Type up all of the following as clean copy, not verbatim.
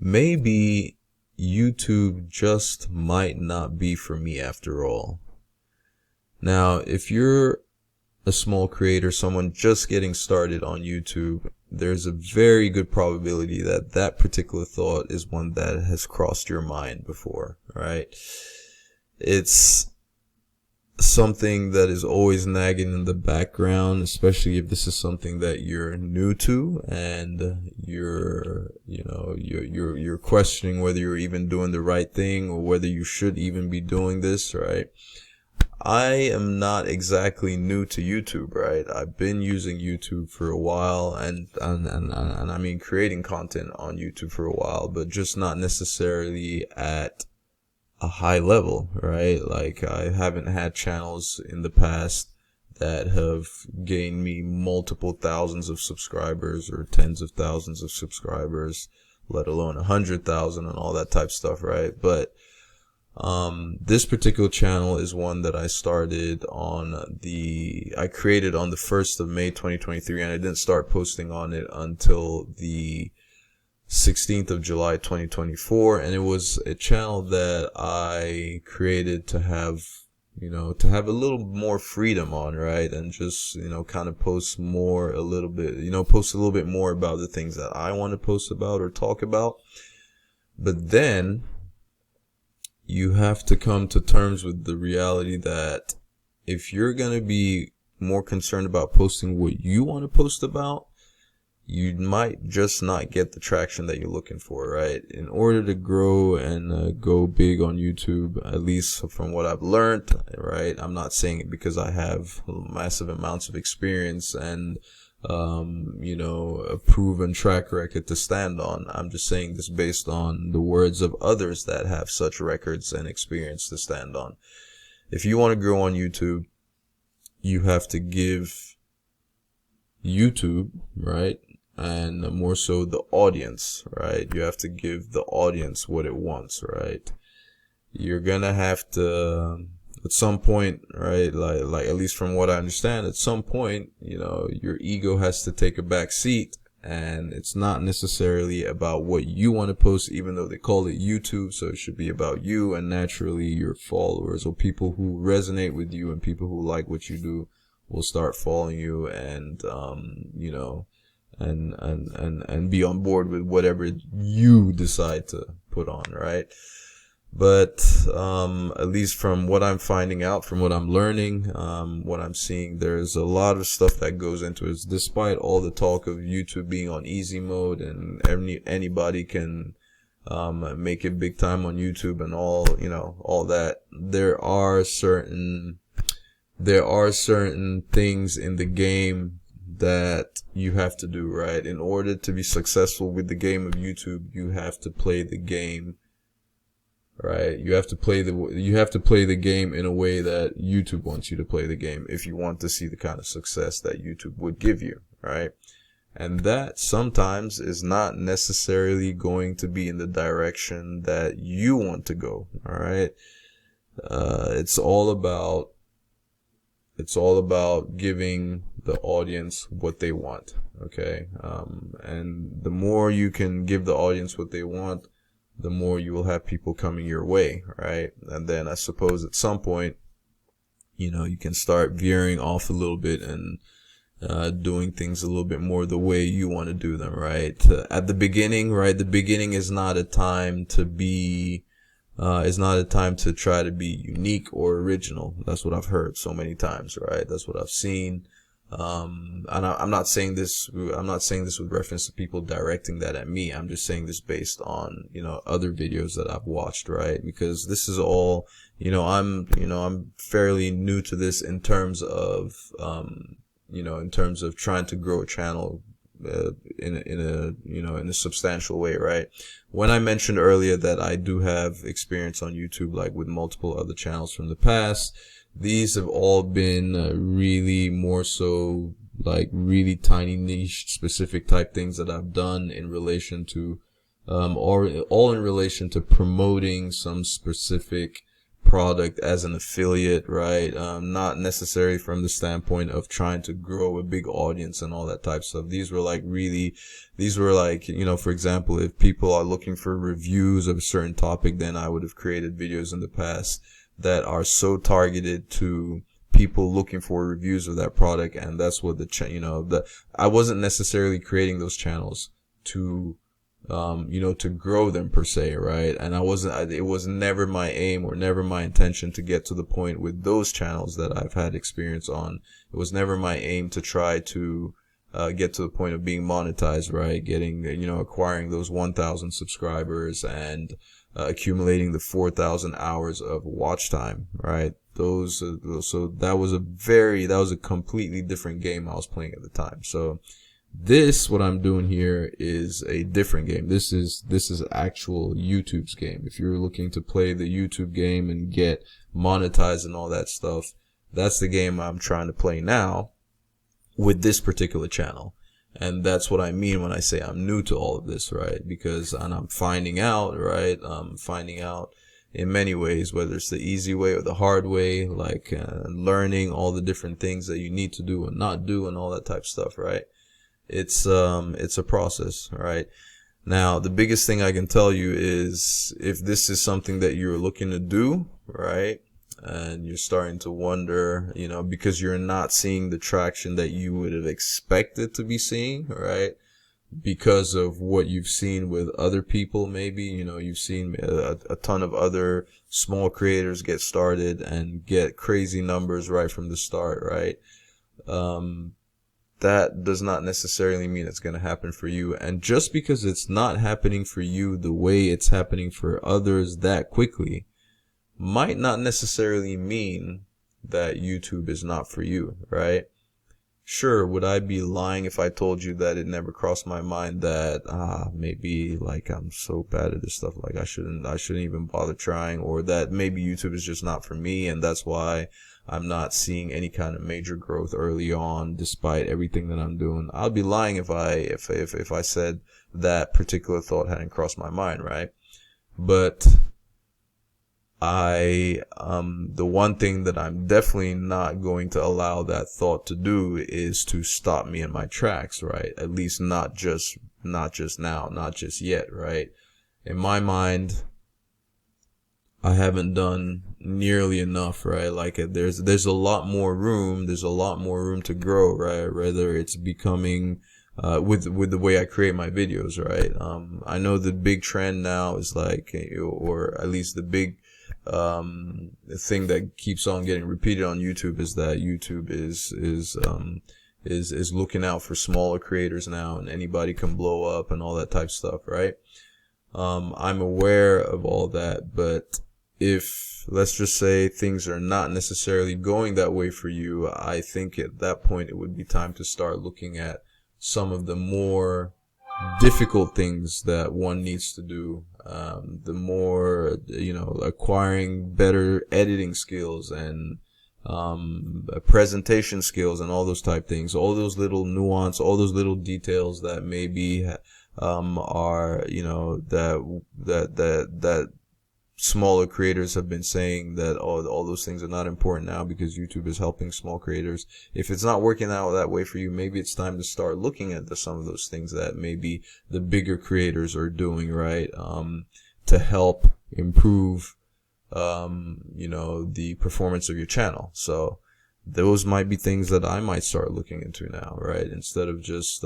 maybe YouTube just might not be for me after all. Now, if you're a small creator, someone just getting started on YouTube, there's a very good probability that that particular thought is one that has crossed your mind before, right? It's something that is always nagging in the background, especially if this is something that you're new to and you're questioning whether you're even doing the right thing or whether you should even be doing this, right? I am not exactly new to YouTube, right? I've been using YouTube for a while and I mean creating content on YouTube for a while, but just not necessarily at a high level, right? Like, I haven't had channels in the past that have gained me multiple thousands of subscribers or tens of thousands of subscribers, let alone 100,000 and all that type of stuff, right? But this particular channel is one that I created on the 1st of May 2023, and I didn't start posting on it until the 16th of July 2024, and it was a channel that I created to have a little more freedom on, right? And just, kind of post a little bit more about the things that I want to post about or talk about. But then you have to come to terms with the reality that if you're going to be more concerned about posting what you want to post about, you might just not get the traction that you're looking for, right? In order to grow and go big on YouTube, at least from what I've learned, right? I'm not saying it because I have massive amounts of experience and a proven track record to stand on. I'm just saying this based on the words of others that have such records and experience to stand on. If you want to grow on YouTube, you have to give YouTube, right? And more so the audience, right? You have to give the audience what it wants, right? You're gonna have to, at some point, right? Like at least from what I understand, at some point, your ego has to take a back seat, and it's not necessarily about what you want to post, even though they call it YouTube, so it should be about you, and naturally your followers or people who resonate with you and people who like what you do will start following you and, and be on board with whatever you decide to put on, right? But at least from what I'm finding out, from what I'm learning, what I'm seeing, there's a lot of stuff that goes into it. Despite all the talk of YouTube being on easy mode and anybody can make it big time on YouTube and all that, there are certain things in the game that you have to do, right? In order to be successful with the game of YouTube, you have to play the game, right? You have to play the game in a way that YouTube wants you to play the game if you want to see the kind of success that YouTube would give you, right? And that sometimes is not necessarily going to be in the direction that you want to go, all right? It's all about giving the audience what they want, okay? And the more you can give the audience what they want, the more you will have people coming your way, right? And then I suppose at some point, you can start veering off a little bit and doing things a little bit more the way you want to do them, right? At the beginning, right? The beginning is not a time to be is not a time to try to be unique or original. That's what I've heard so many times, right? That's what I've seen. And I'm not saying this with reference to people directing that at me. I'm just saying this based on, other videos that I've watched, right? Because this is all, I'm fairly new to this in terms of, trying to grow a channel in a substantial way, right? When I mentioned earlier that I do have experience on YouTube, like with multiple other channels from the past, these have all been really more so like really tiny niche specific type things that I've done in relation to all in relation to promoting some specific product as an affiliate, right? Not necessarily from the standpoint of trying to grow a big audience and all that type of stuff. These were like, you know, for example, if people are looking for reviews of a certain topic, then I would have created videos in the past that are so targeted to people looking for reviews of that product. And that's what I wasn't necessarily creating those channels to to grow them per se, right? And it was never my aim or never my intention to get to the point with those channels that I've had experience on. It was never my aim to try to get to the point of being monetized, right? Getting, acquiring those 1,000 subscribers and accumulating the 4,000 hours of watch time, right? So that was a completely different game I was playing at the time. So what I'm doing here is a different game. This is actual YouTube's game. If you're looking to play the YouTube game and get monetized and all that stuff, that's the game I'm trying to play now with this particular channel. And that's what I mean when I say I'm new to all of this, right? And I'm finding out, right? Finding out in many ways, whether it's the easy way or the hard way, like learning all the different things that you need to do and not do and all that type of stuff, right? It's a process, right? Now, the biggest thing I can tell you is if this is something that you're looking to do, right? And you're starting to wonder, because you're not seeing the traction that you would have expected to be seeing, right? Because of what you've seen with other people, maybe, you've seen a ton of other small creators get started and get crazy numbers right from the start, right? That does not necessarily mean it's going to happen for you. And just because it's not happening for you the way it's happening for others that quickly might not necessarily mean that YouTube is not for you, right? Sure, would I be lying if I told you that it never crossed my mind that maybe like I'm so bad at this stuff, like I shouldn't even bother trying, or that maybe YouTube is just not for me and that's why I'm not seeing any kind of major growth early on despite everything that I'm doing. I'd be lying if I said that particular thought hadn't crossed my mind, right? But the one thing that I'm definitely not going to allow that thought to do is to stop me in my tracks, right? At least not just now, not just yet, right? In my mind, I haven't done nearly enough, right? Like there's a lot more room. There's a lot more room to grow, right? Whether it's becoming, with the way I create my videos, right? I know the big trend now is like, or at least the big, thing that keeps on getting repeated on YouTube is that YouTube is looking out for smaller creators now and anybody can blow up and all that type of stuff, right? I'm aware of all that, but if, let's just say, things are not necessarily going that way for you, I think at that point it would be time to start looking at some of the more difficult things that one needs to do. The more, acquiring better editing skills and presentation skills and all those type things, all those little nuance, all those little details that maybe are, that smaller creators have been saying that all those things are not important now because YouTube is helping small creators. If it's not working out that way for you, maybe it's time to start looking at some of those things that maybe the bigger creators are doing, right? To help improve, the performance of your channel. So those might be things that I might start looking into now, right? Instead of just,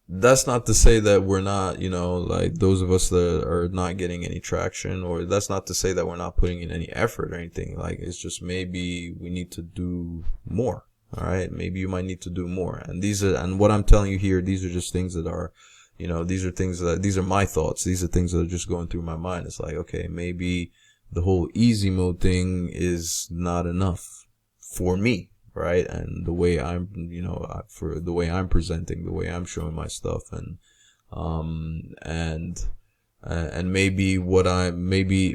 that's not to say that we're not, like those of us that are not getting any traction, or that's not to say that we're not putting in any effort or anything. Like, it's just maybe we need to do more. All right. Maybe you might need to do more. And what I'm telling you here, these are just things that are, these are my thoughts. These are things that are just going through my mind. It's like, okay, maybe the whole easy mode thing is not enough for me. Right. And the way I'm, for the way I'm presenting, the way I'm showing my stuff and maybe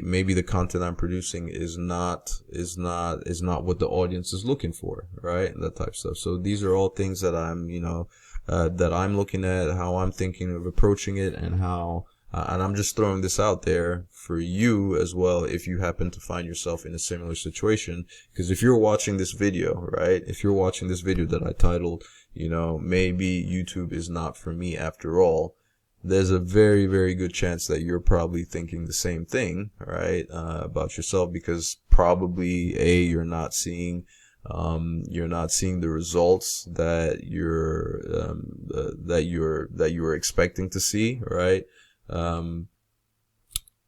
maybe the content I'm producing is not what the audience is looking for. Right. And that type of stuff. So these are all things that I'm, that I'm looking at, how I'm thinking of approaching it and how And I'm just throwing this out there for you as well, if you happen to find yourself in a similar situation. Because if you're watching this video, right, if you're watching this video that I titled, maybe YouTube is not for me after all, there's a very, very good chance that you're probably thinking the same thing, right, about yourself, because probably you're not seeing the results that you're expecting to see, right?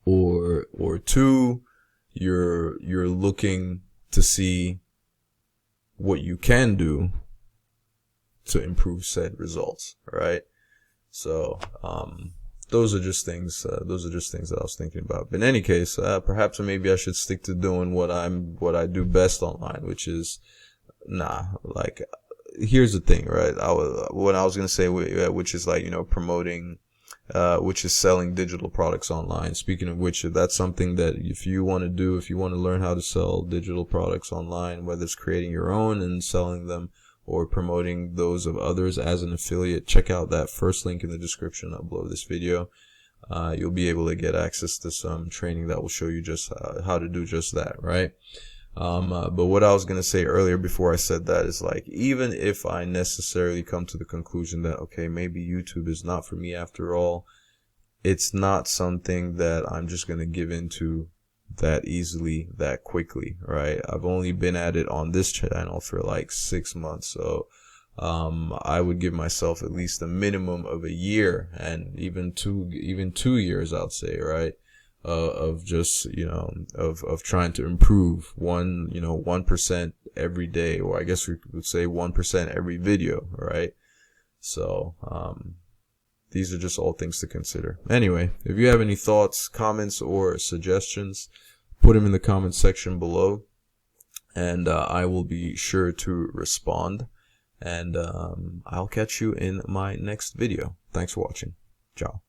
Or two, you're looking to see what you can do to improve said results, right? So, those are just things that I was thinking about. But in any case, perhaps maybe I should stick to doing what I do best online, which is, here's the thing, right? What I was going to say, which is promoting, which is selling digital products online. Speaking of which, that's something that if you want to learn how to sell digital products online, whether it's creating your own and selling them or promoting those of others as an affiliate, check out that first link in the description below this video. You'll be able to get access to some training that will show you just how to do just that, right? But what I was going to say earlier before I said that is, even if I necessarily come to the conclusion that, okay, maybe YouTube is not for me after all, it's not something that I'm just going to give into that easily, that quickly, right? I've only been at it on this channel for 6 months, so I would give myself at least a minimum of a year, and even 2 years, I'd say, right? Of just, of trying to improve 1% every day, or I guess we would say 1% every video, right? So, these are just all things to consider. Anyway, if you have any thoughts, comments, or suggestions, put them in the comment section below, and I will be sure to respond. And I'll catch you in my next video. Thanks for watching. Ciao.